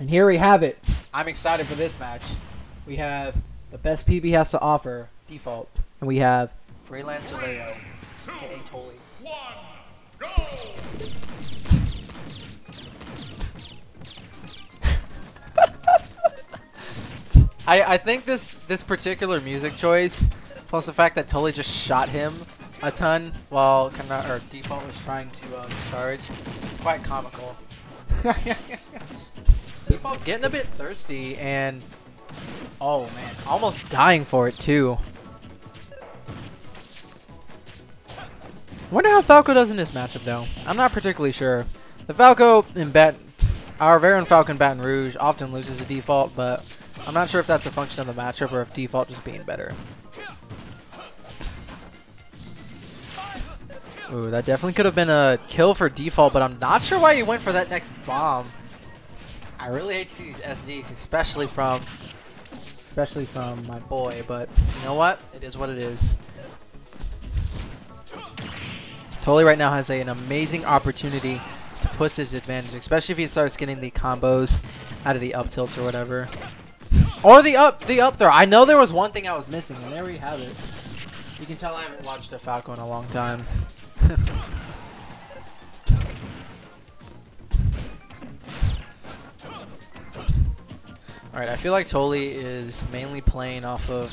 And here we have it. I'm excited for this match. We have the best PB has to offer, default. And we have Freelancer Leo, aka Tolly. Go! I think this particular music choice, plus the fact that Tolly just shot him a ton while default was trying to charge, it's quite comical. Default getting a bit thirsty and oh man, almost dying for it too. Wonder how Falco does in this matchup though. I'm not particularly sure. The Falco in our very own Falcon Baton Rouge often loses a default, but I'm not sure if that's a function of the matchup or if default just being better. Ooh, that definitely could have been a kill for default, but I'm not sure why he went for that next bomb. I really hate to see these SDs, especially from my boy, but you know what? It is what it is. Tolly right now has an amazing opportunity to push his advantage, especially if he starts getting the combos out of the up tilts or whatever. Or the up throw. I know there was one thing I was missing, and there we have it. You can tell I haven't watched a Falco in a long time. Alright, I feel like Tolly is mainly playing off of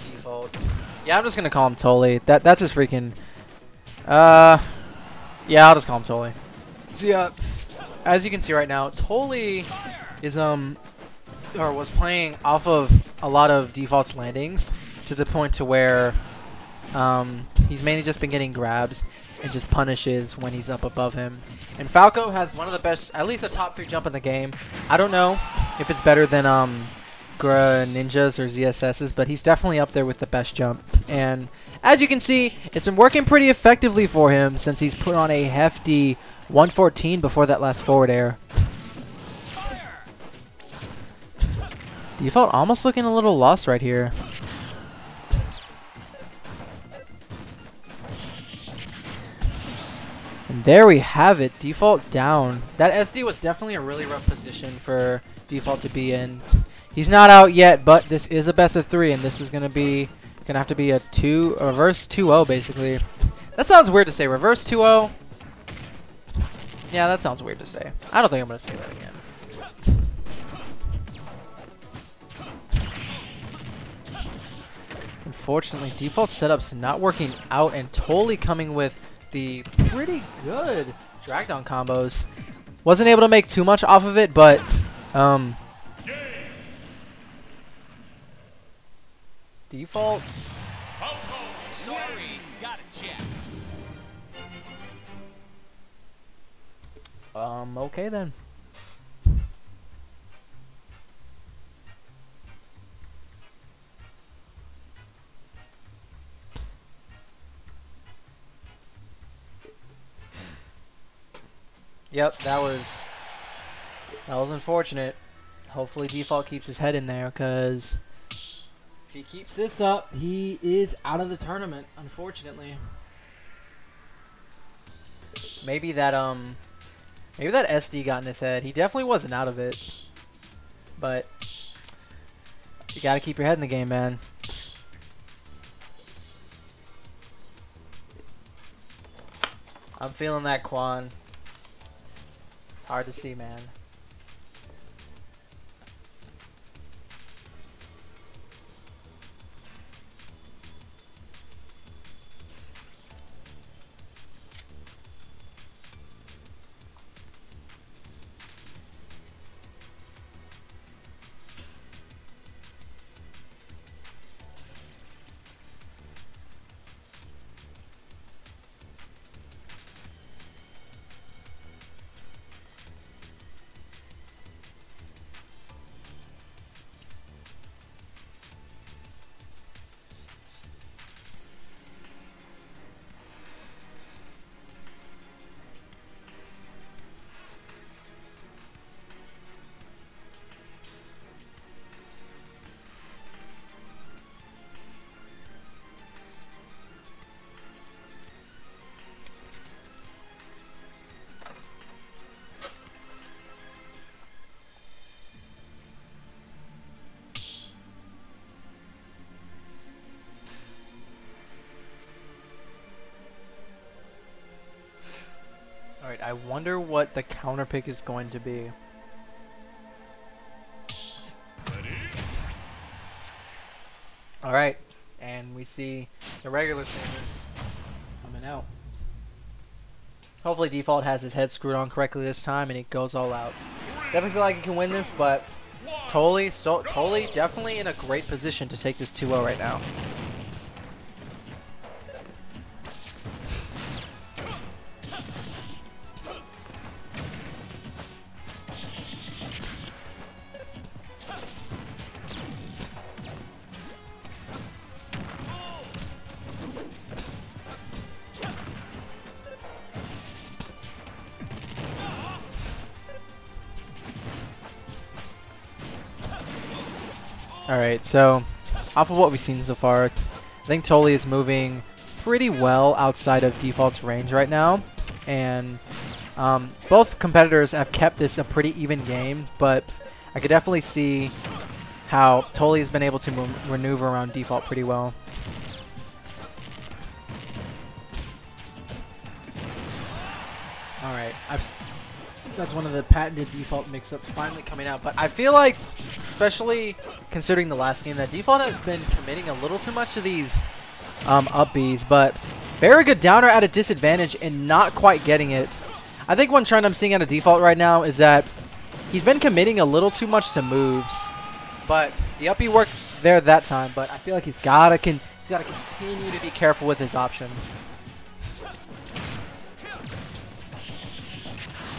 defaults. Yeah, I'm just gonna call him Tolly. That's his freaking yeah, I'll just call him Tolly. So yeah, as you can see right now, Tolly is was playing off of a lot of defaults landings to the point to where he's mainly just been getting grabs and just punishes when he's up above him. And Falco has one of the best, at least a top 3 jump in the game. I don't know if it's better than Ninjas or ZSS's, but he's definitely up there with the best jump. And as you can see, it's been working pretty effectively for him since he's put on a hefty 114 before that last forward air. Default almost looking a little lost right here. And there we have it. Default down. That SD was definitely a really rough position for Default to be in. He's not out yet, but this is a best of 3, and this is gonna have to be a reverse 2-0 basically. That sounds weird to say. Reverse 2-0. Yeah, that sounds weird to say. I don't think I'm gonna say that again. Unfortunately, default setup's not working out, and Tolly coming with the pretty good drag down combos. Wasn't able to make too much off of it, but default. Sorry, gotta check. Okay then. Yep, that was unfortunate. Hopefully Default keeps his head in there, because if he keeps this up, he is out of the tournament, unfortunately. Maybe that SD got in his head. He definitely wasn't out of it. But you gotta keep your head in the game, man. I'm feeling that, Quan. It's hard to see, man. wonder what the counter pick is going to be. Alright, and we see the regular Samus coming out. Hopefully Default has his head screwed on correctly this time and he goes all out. Definitely feel like he can win this, but Totally definitely in a great position to take this 2-0 right now. Alright, so off of what we've seen so far, I think Totally is moving pretty well outside of Default's range right now. And both competitors have kept this a pretty even game, but I could definitely see how Totally has been able to maneuver around Default pretty well. Alright, that's one of the patented Default mix-ups finally coming out, but I feel like, especially considering the last game, that Default has been committing a little too much to these up Bs, but very good downer at a disadvantage and not quite getting it. I think one trend I'm seeing out of Default right now is that he's been committing a little too much to moves, but the up B worked there that time, but I feel like he's gotta continue to be careful with his options.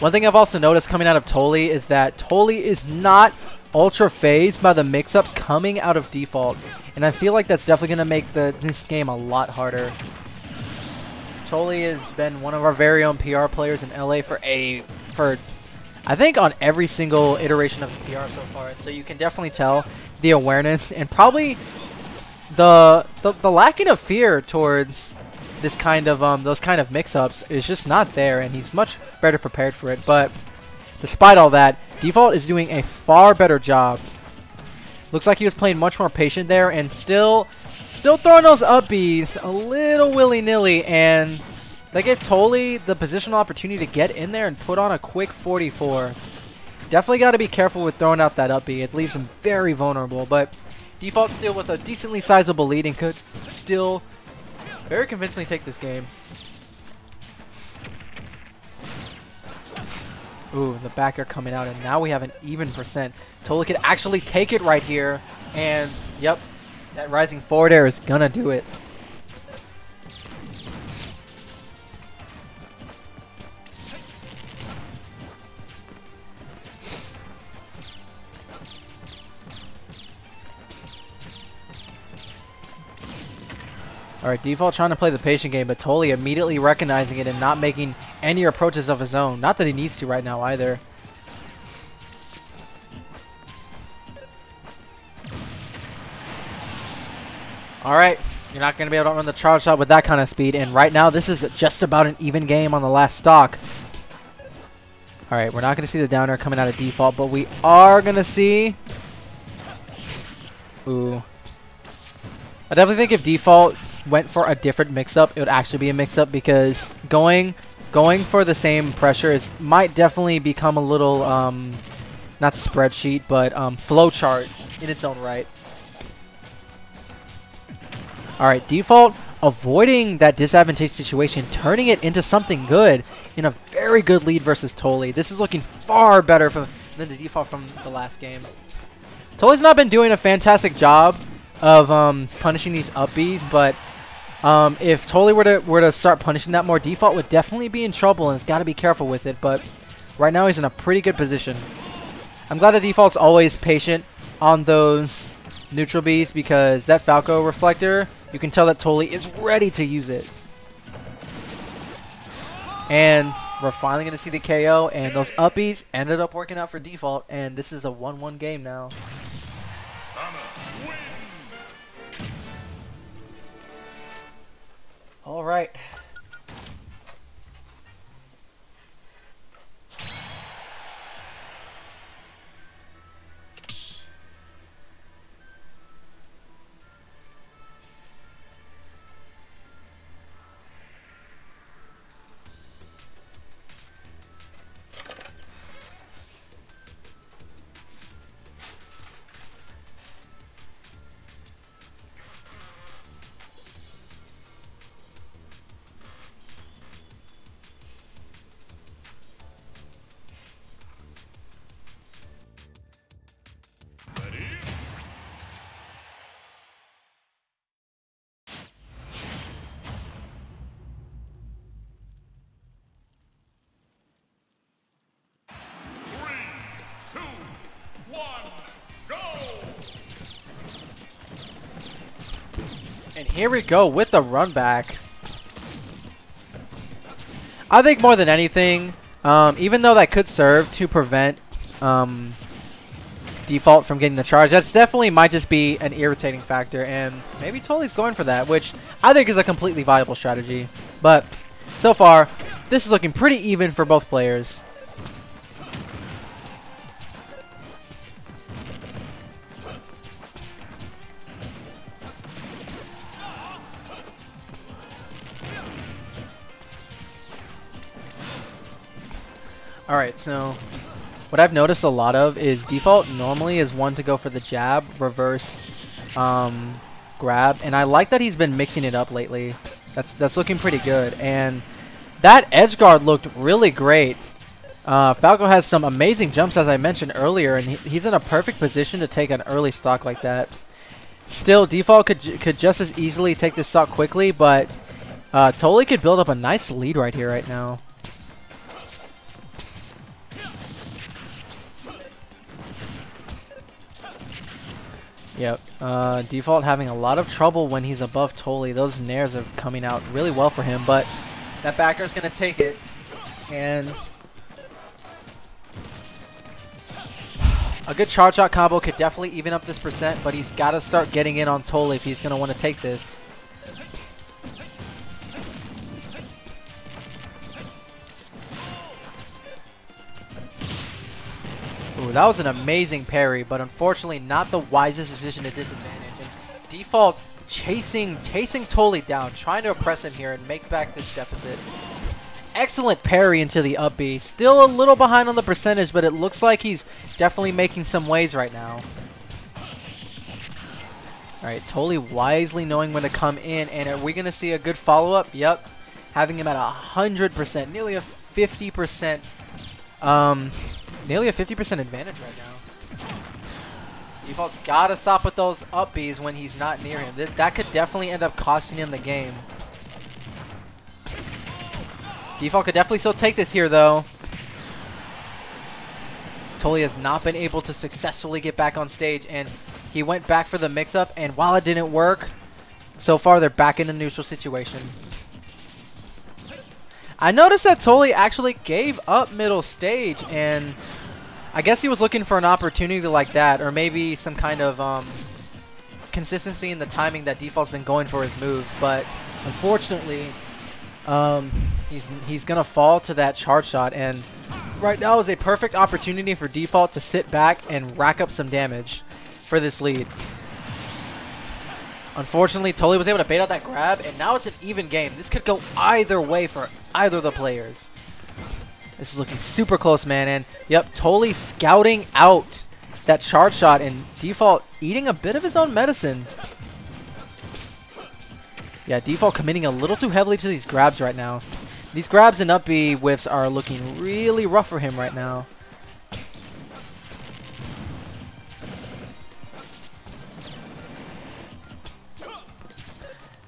One thing I've also noticed coming out of Totally is that Totally is not ultra phased by the mix-ups coming out of Default, and I feel like that's definitely going to make this game a lot harder. Totally has been one of our very own PR players in LA for I think on every single iteration of the PR so far, so you can definitely tell the awareness and probably the lacking of fear towards this kind of those kind of mix-ups is just not there, and he's much better prepared for it. But despite all that, Default is doing a far better job. Looks like he was playing much more patient there and still throwing those up Bs a little willy-nilly, and they get Totally the positional opportunity to get in there and put on a quick 44. Definitely got to be careful with throwing out that up B. It leaves him very vulnerable, but Default still with a decently sizable lead and could still very convincingly take this game. Ooh, the back air coming out, and now we have an even percent. Totally could actually take it right here, and yep, that rising forward air is gonna do it. Alright, Default trying to play the patient game, but Totally immediately recognizing it and not making any approaches of his own. Not that he needs to right now either. Alright, you're not going to be able to run the charge shot with that kind of speed, and right now this is just about an even game on the last stock. Alright, we're not going to see the downer coming out of Default, but we are going to see... Ooh. I definitely think if Default went for a different mix-up, it would actually be a mix-up, because going for the same pressure might definitely become a little, not spreadsheet, but flowchart in its own right. Alright, Default avoiding that disadvantageous situation, turning it into something good in a very good lead versus Totally. This is looking far better than the Default from the last game. Totally's not been doing a fantastic job of punishing these up Bs, but if Totally were to start punishing that more, Default would definitely be in trouble and has got to be careful with it. But right now he's in a pretty good position. I'm glad that Default's always patient on those neutral Bs, because that Falco reflector, you can tell that Totally is ready to use it. And we're finally going to see the KO, and those up Bs ended up working out for Default, and this is a 1-1 game now. All right. Go! And here we go with the run back. I think more than anything, even though that could serve to prevent Default from getting the charge, that's definitely might just be an irritating factor, and maybe Toli's going for that, which I think is a completely viable strategy. But so far, this is looking pretty even for both players. Alright, so what I've noticed a lot of is Default normally is one to go for the jab, reverse, grab, and I like that he's been mixing it up lately. That's looking pretty good, and that edge guard looked really great. Falco has some amazing jumps, as I mentioned earlier, and he's in a perfect position to take an early stock like that. Still, Default could just as easily take this stock quickly, but Toli could build up a nice lead right here, right now. Yep, Default having a lot of trouble when he's above Toli. Those nairs are coming out really well for him, but that backer is going to take it. And a good charge shot combo could definitely even up this percent, but he's got to start getting in on Toli if he's going to want to take this. Ooh, that was an amazing parry, but unfortunately not the wisest decision to disadvantage. And Default chasing Toli down, trying to oppress him here and make back this deficit. Excellent parry into the up B. Still a little behind on the percentage, but it looks like he's definitely making some waves right now. Alright, Toli wisely knowing when to come in, and are we going to see a good follow-up? Yep. Having him at 100%, nearly a 50%, nearly a 50% advantage right now. Default's got to stop with those up Bs when he's not near him. That could definitely end up costing him the game. Default could definitely still take this here, though. Toli has not been able to successfully get back on stage, and he went back for the mix-up, and while it didn't work, so far they're back in the neutral situation. I noticed that Toli actually gave up middle stage, and I guess he was looking for an opportunity like that, or maybe some kind of consistency in the timing that Default's been going for his moves, but unfortunately, he's gonna fall to that charge shot, and right now is a perfect opportunity for Default to sit back and rack up some damage for this lead. Unfortunately, Toli was able to bait out that grab, and now it's an even game. This could go either way for either of the players. This is looking super close, man, and yep, Toli scouting out that charge shot, and Default eating a bit of his own medicine. Yeah, Default committing a little too heavily to these grabs right now. These grabs and up B whiffs are looking really rough for him right now.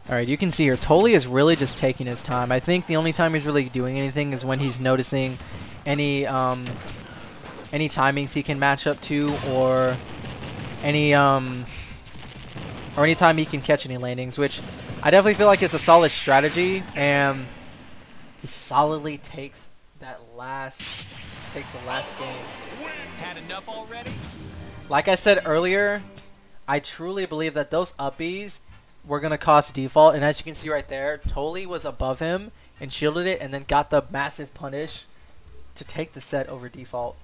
Alright, you can see here, Toli is really just taking his time. I think the only time he's really doing anything is when he's noticing any timings he can match up to, or anytime he can catch any landings, which I definitely feel like is a solid strategy, and he solidly takes the last game. Had enough already? Like I said earlier, I truly believe that those up Bs were going to cost Default, and as you can see right there, Toli was above him and shielded it, and then got the massive punish to take the set over Default.